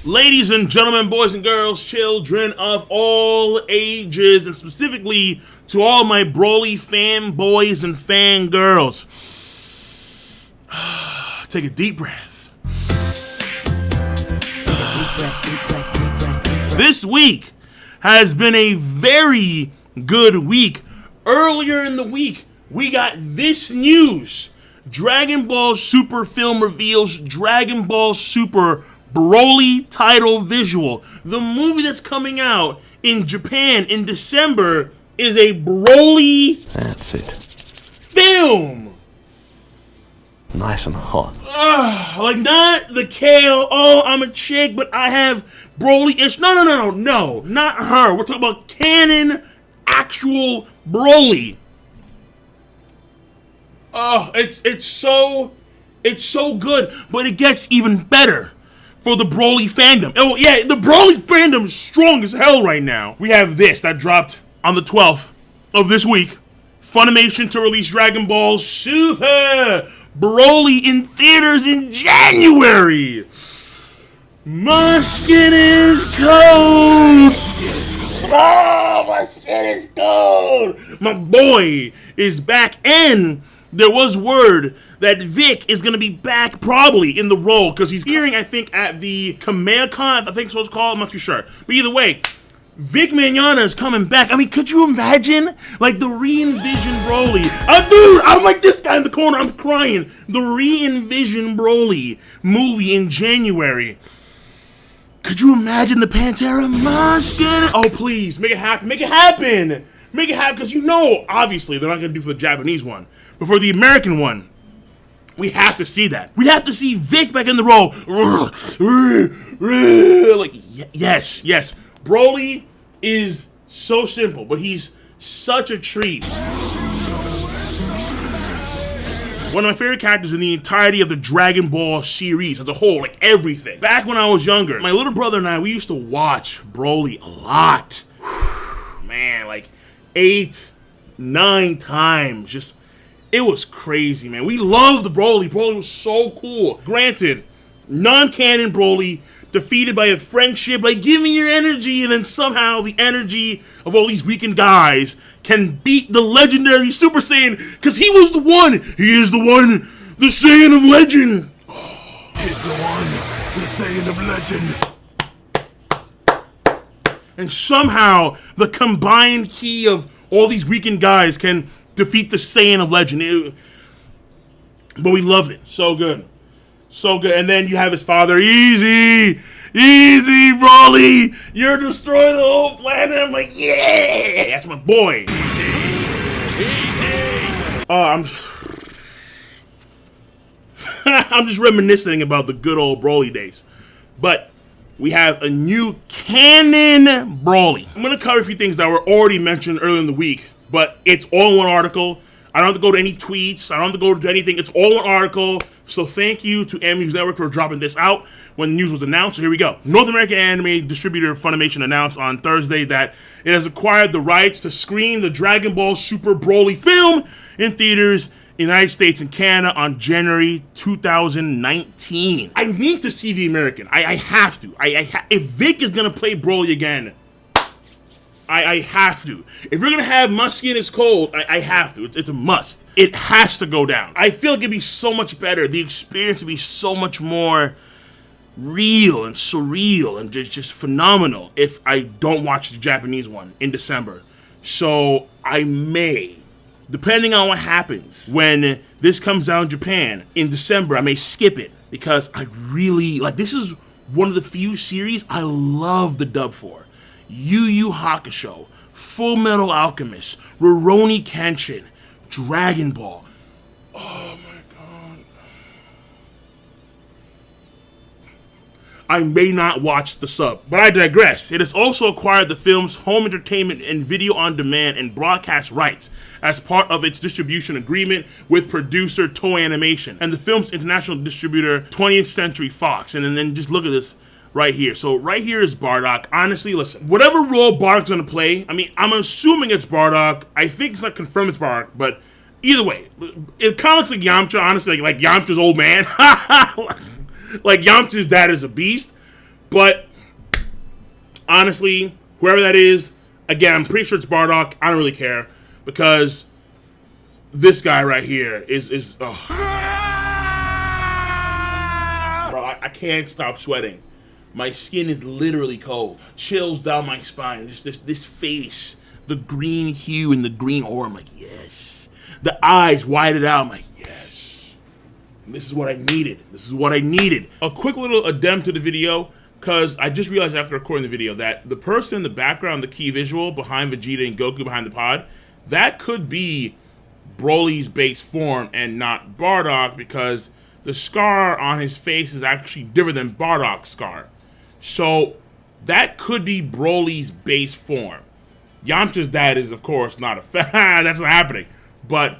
Ladies and gentlemen, boys and girls, children of all ages, and specifically to all my Broly fanboys and fangirls, take a deep breath. This week has been a very good week. Earlier in the week, we got this news. Dragon Ball Super film reveals Dragon Ball Super Broly title visual. The movie that's coming out in Japan in December is a Broly film. Nice and hot. Like not the Kale, oh, I'm a chick, but I have Broly-ish. No, not her. We're talking about canon, actual Broly. Oh, it's so good, but it gets even better for the Broly fandom. Oh yeah, the Broly fandom is strong as hell right now. We have this that dropped on the 12th of this week. Funimation to release Dragon Ball Super Broly in theaters in January. My skin is cold. Oh, my skin is cold. My boy is back, and there was word that Vic is going to be back probably in the role because he's appearing, I think, at the Kamehameha, I think so it's called. I'm not too sure. But either way, Vic Mignogna is coming back. I mean, could you imagine? Like the re-envisioned Broly. Dude, I'm like this guy in the corner. I'm crying. The re-envisioned Broly movie in January. Could you imagine the Pantera Muskin? Oh, please, make it happen. Make it happen. Make it happen, because you know, obviously, they're not going to do for the Japanese one. But for the American one, we have to see that. We have to see Vic back in the role. Like, yes. Broly is so simple, but he's such a treat. One of my favorite characters in the entirety of the Dragon Ball series as a whole, like everything. Back when I was younger, my little brother and I, we used to watch Broly a lot. Man, like 8, 9 times. Just, it was crazy, man. We loved Broly. Broly was so cool. Granted, non-canon Broly defeated by a friendship, like, give me your energy, and then somehow the energy of all these weakened guys can beat the legendary Super Saiyan, because he was the one. He is the one, the Saiyan of legend. He's the one, the Saiyan of legend. And somehow the combined key of all these weakened guys can defeat the Saiyan of legend. But we loved it. So good. So good. And then you have his father, easy, Broly. You're destroying the whole planet. I'm like, yeah, that's my boy. Easy. I'm just reminiscing about the good old Broly days. But we have a new canon Broly. I'm going to cover a few things that were already mentioned earlier in the week, but it's all in one article. I don't have to go to any tweets. I don't have to go to anything. It's all one article. So thank you to Anime News Network for dropping this out when the news was announced. So here we go. North American anime distributor Funimation announced on Thursday that it has acquired the rights to screen the Dragon Ball Super Broly film in theaters in the United States and Canada on January 2019. I need to see the American. I have to. If Vic is going to play Broly again, I have to. If you're going to have My Skin is Cold, I have to. It's a must. It has to go down. I feel like it'd be so much better. The experience would be so much more real and surreal and just phenomenal if I don't watch the Japanese one in December. So I may, depending on what happens when this comes out in Japan in December, I may skip it because I really, like, this is one of the few series I love the dub for. Yu Yu Hakusho, Full Metal Alchemist, Rurouni Kenshin, Dragon Ball. Oh my god. I may not watch the sub, but I digress. It has also acquired the film's home entertainment and video on demand and broadcast rights as part of its distribution agreement with producer Toei Animation and the film's international distributor 20th Century Fox. And then just look at this right here. So right here is Bardock. Honestly, listen, whatever role Bardock's gonna play, I mean, I'm assuming it's Bardock. I think it's not confirmed it's Bardock, but either way, it kind of looks like Yamcha, honestly, like Yamcha's old man. Like Yamcha's dad is a beast. But honestly, whoever that is, again, I'm pretty sure it's Bardock. I don't really care because this guy right here is bro, I can't stop sweating. My skin is literally cold. Chills down my spine. Just this face, the green hue and the green aura. I'm like, yes. The eyes widened out. I'm like, yes. This is what I needed. This is what I needed. A quick little addendum to the video, because I just realized after recording the video that the person in the background, the key visual behind Vegeta and Goku behind the pod, that could be Broly's base form and not Bardock, because the scar on his face is actually different than Bardock's scar. So that could be Broly's base form. Yamcha's dad is, of course, not a that's not happening. But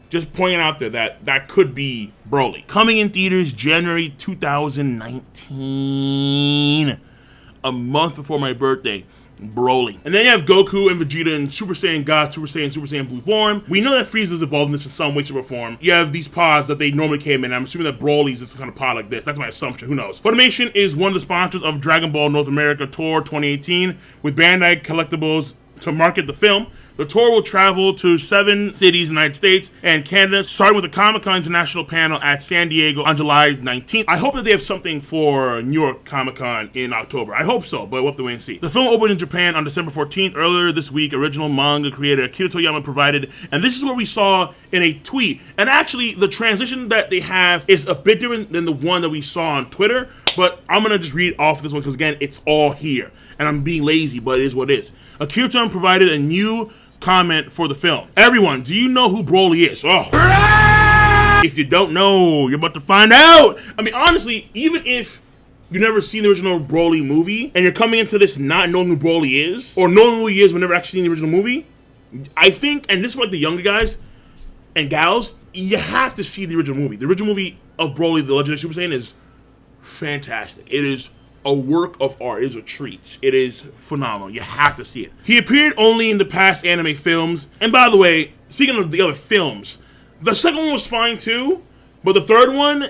just pointing out there that that could be Broly. Coming in theaters January 2019. A month before my birthday. Broly. And then you have Goku and Vegeta in Super Saiyan God, Super Saiyan Blue form. We know that Frieza's evolved in this in some way, shape, or form. You have these pods that they normally came in. I'm assuming that Broly's is kind of pod like this. That's my assumption. Who knows? Funimation is one of the sponsors of Dragon Ball North America Tour 2018 with Bandai Collectibles to market the film. The tour will travel to 7 cities in the United States and Canada, starting with the Comic-Con International panel at San Diego on July 19th. I hope that they have something for New York Comic-Con in October. I hope so, but we'll have to wait and see. The film opened in Japan on December 14th. Earlier this week, original manga creator Akira Toriyama provided, and this is what we saw in a tweet. And actually, the transition that they have is a bit different than the one that we saw on Twitter, but I'm gonna just read off this one because, again, it's all here. And I'm being lazy, but it is what it is. Akira Toriyama provided a new comment for the film. Everyone, do you know who Broly is? Oh. If you don't know, you're about to find out. I mean, honestly, even if you've never seen the original Broly movie and you're coming into this not knowing who Broly is, or knowing who he is but never actually seen the original movie, I think, and this is for like the younger guys and gals, you have to see the original movie. The original movie of Broly, the Legendary Super Saiyan, is fantastic. It is a work of art. It is a treat. It is phenomenal. You have to see it. He appeared only in the past anime films. And by the way, speaking of the other films, the second one was fine too, but the third one,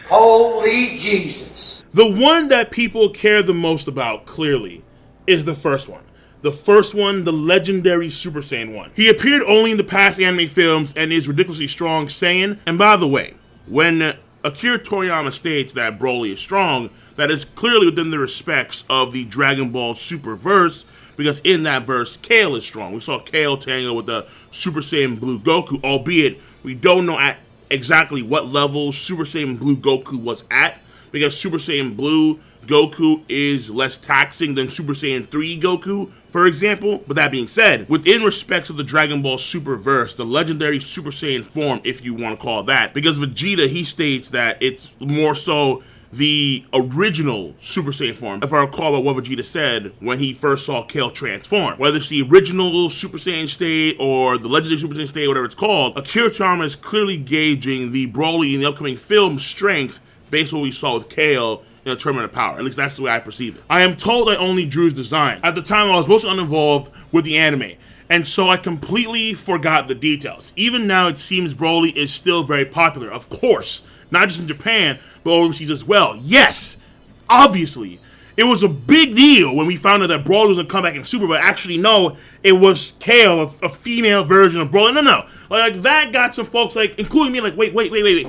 holy Jesus. The one that people care the most about, clearly, is the first one. The first one, the legendary Super Saiyan 1. He appeared only in the past anime films and is ridiculously strong Saiyan. And by the way, when Akira Toriyama states that Broly is strong, that is clearly within the respects of the Dragon Ball Super verse, because in that verse, Kale is strong. We saw Kale tangle with the Super Saiyan Blue Goku, albeit we don't know at exactly what level Super Saiyan Blue Goku was at, because Super Saiyan Blue Goku is less taxing than Super Saiyan 3 Goku, for example. But that being said, within respects of the Dragon Ball Super verse, the legendary Super Saiyan form, if you want to call it that, because Vegeta, he states that it's more so the original Super Saiyan form, if I recall what Vegeta said when he first saw Kale transform. Whether it's the original Super Saiyan state or the legendary Super Saiyan state, whatever it's called, Akira Toriyama is clearly gauging the Broly in the upcoming film strength based on what we saw with Kale in a Tournament of Power. At least that's the way I perceive it. I am told I only drew his design. At the time, I was mostly uninvolved with the anime, and so I completely forgot the details. Even now, it seems Broly is still very popular, of course. Not just in Japan, but overseas as well. Yes, obviously. It was a big deal when we found out that Broly was going to come back in Super, but actually, no, it was Kale, a female version of Broly. No. Like, that got some folks, like, including me, like, wait.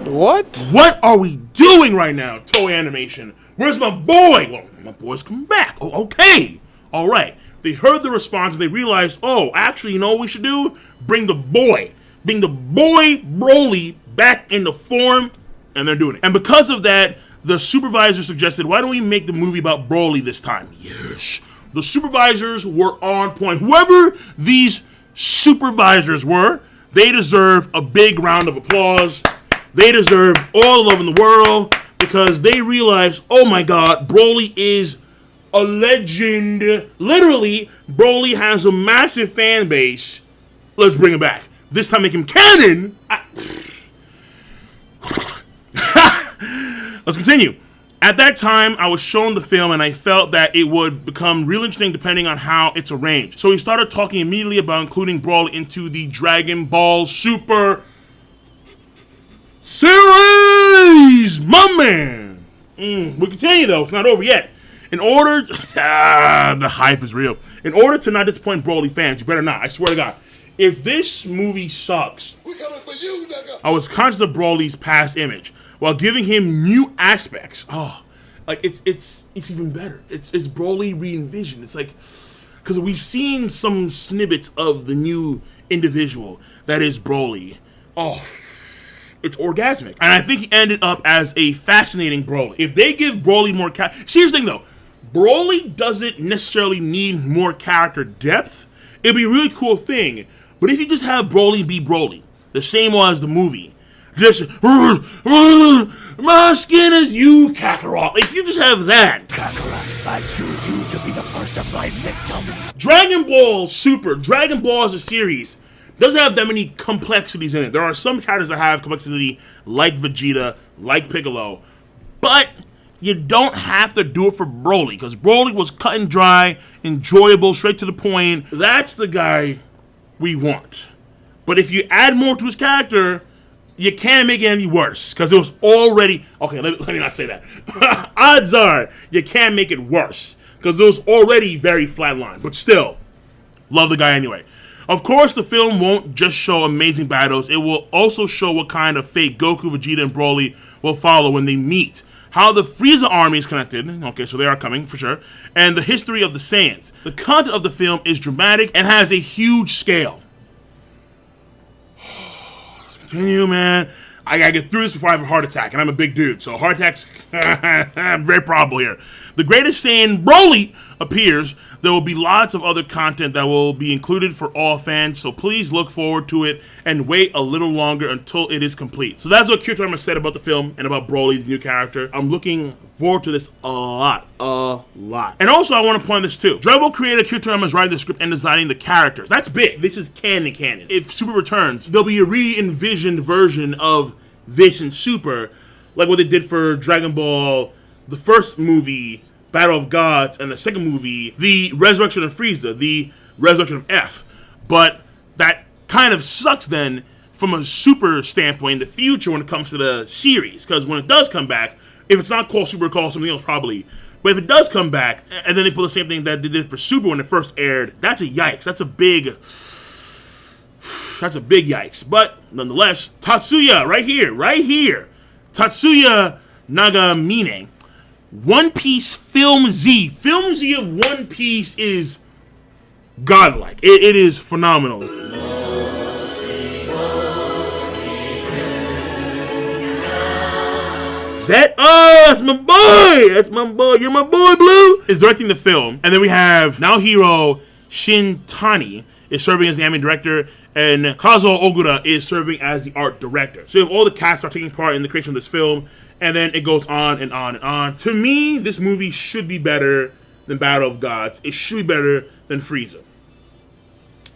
What? What are we doing right now, Toei Animation? Where's my boy? Well, my boy's coming back. Oh, okay. All right. They heard the response and they realized, oh, actually, you know what we should do? Bring the boy Broly back into form. And they're doing it. And because of that, the supervisor suggested, why don't we make the movie about Broly this time? Yes. The supervisors were on point. Whoever these supervisors were, they deserve a big round of applause. They deserve all the love in the world because they realized, oh my God, Broly is a legend. Literally, Broly has a massive fan base. Let's bring him back. This time make him canon. Let's continue. At that time, I was shown the film and I felt that it would become real interesting depending on how it's arranged. So we started talking immediately about including Broly into the Dragon Ball Super series, my man. We continue though, it's not over yet. In order, the hype is real. In order to not disappoint Broly fans, you better not. I swear to God, if this movie sucks, We coming for you, nigga. I was conscious of Broly's past image while giving him new aspects. Oh, like it's even better. It's Broly re-envisioned. It's like, because we've seen some snippets of the new individual that is Broly. Oh, it's orgasmic. And I think he ended up as a fascinating Broly. If they give Broly more here's the thing though, Broly doesn't necessarily need more character depth. It'd be a really cool thing. But if you just have Broly be Broly, the same as the movie, just my skin is you, Kakarot. If you just have that, Kakarot, I choose you to be the first of my victims. Dragon Ball Super, Dragon Ball as a series, doesn't have that many complexities in it. There are some characters that have complexity, like Vegeta, like Piccolo, but you don't have to do it for Broly, because Broly was cut and dry, enjoyable, straight to the point. That's the guy we want. But if you add more to his character, you can't make it any worse, because it was already... Okay, let me not say that. Odds are, you can't make it worse, because it was already very flatlined. But still, love the guy anyway. Of course, the film won't just show amazing battles. It will also show what kind of fate Goku, Vegeta, and Broly will follow when they meet. How the Frieza army is connected. Okay, so they are coming, for sure. And the history of the Saiyans. The content of the film is dramatic and has a huge scale. Let's continue, man. I gotta get through this before I have a heart attack, and I'm a big dude, so heart attacks very probable here. The greatest Saiyan, Broly, appears. There will be lots of other content that will be included for all fans, so please look forward to it and wait a little longer until it is complete. So that's what Kyotorama said about the film and about Broly, the new character. I'm looking forward to this a lot. And also, I want to point this too. Dragon Ball creator Kyotorama is writing the script and designing the characters. That's big. This is canon. If Super returns, there'll be a re-envisioned version of this in Super, like what they did for Dragon Ball, the first movie, Battle of Gods, and the second movie, the Resurrection of Frieza, the Resurrection of F. But that kind of sucks then from a Super standpoint in the future when it comes to the series, because when it does come back, if it's not called Super, called something else probably. But if it does come back, and then they pull the same thing that they did for Super when it first aired, that's a yikes. That's a big yikes. But nonetheless, Tatsuya, right here, Tatsuya Nagamine, One Piece Film Z. Film Z of One Piece is godlike. It is phenomenal. That's my boy. That's my boy. You're my boy, Blue. Is directing the film. And then we have Naohiro Shintani is serving as the anime director, and Kazuo Ogura is serving as the art director. So you have all the cast are taking part in the creation of this film, and then it goes on and on and on. To me, this movie should be better than Battle of Gods. It should be better than Frieza.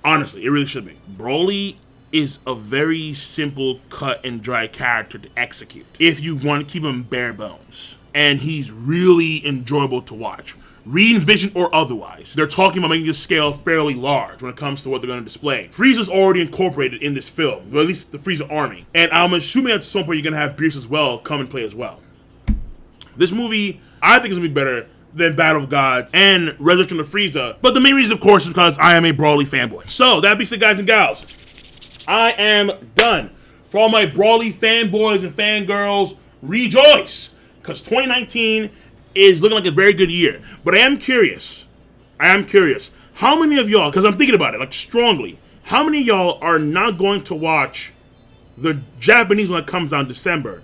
Honestly, it really should be. Broly is a very simple, cut and dry character to execute if you want to keep him bare bones. And he's really enjoyable to watch, re-envisioned or otherwise. They're talking about making this scale fairly large when it comes to what they're going to display. Frieza's already incorporated in this film, or at least the Frieza army. And I'm assuming at some point you're going to have Beerus as well come and play as well. This movie, I think, is going to be better than Battle of Gods and Resurrection of Frieza. But the main reason, of course, is because I am a Broly fanboy. So, that being said, guys and gals, I am done. For all my Broly fanboys and fangirls, rejoice! Because 2019 is looking like a very good year. But I am curious, how many of y'all, because I'm thinking about it, like strongly, how many of y'all are not going to watch the Japanese one that comes out in December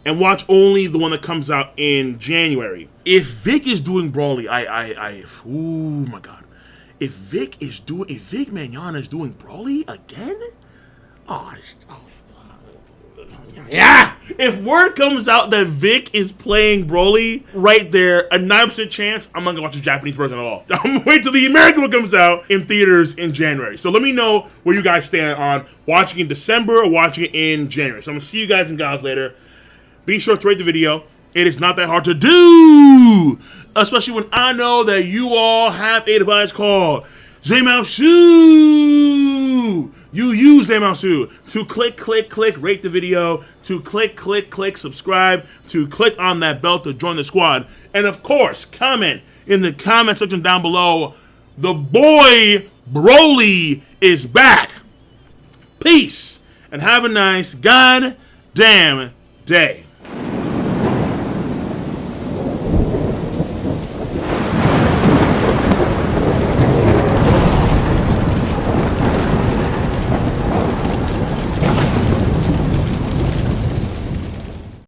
and watch only the one that comes out in January? If Vic is doing Broly, oh my god. If Vic Mignogna is doing Broly again? Yeah! If word comes out that Vic is playing Broly, right there, a 9% chance I'm not gonna watch the Japanese version at all. I'm gonna wait till the American one comes out in theaters in January. So let me know where you guys stand on watching in December or watching it in January. So I'm gonna see you guys and gals later. Be sure to rate the video. It is not that hard to do, especially when I know that you all have a device called Zamaosu. you use them also to click, rate the video, to click, subscribe, to click on that bell to join the squad. And of course, comment in the comment section down below. The boy Broly is back. Peace, and have a nice goddamn day.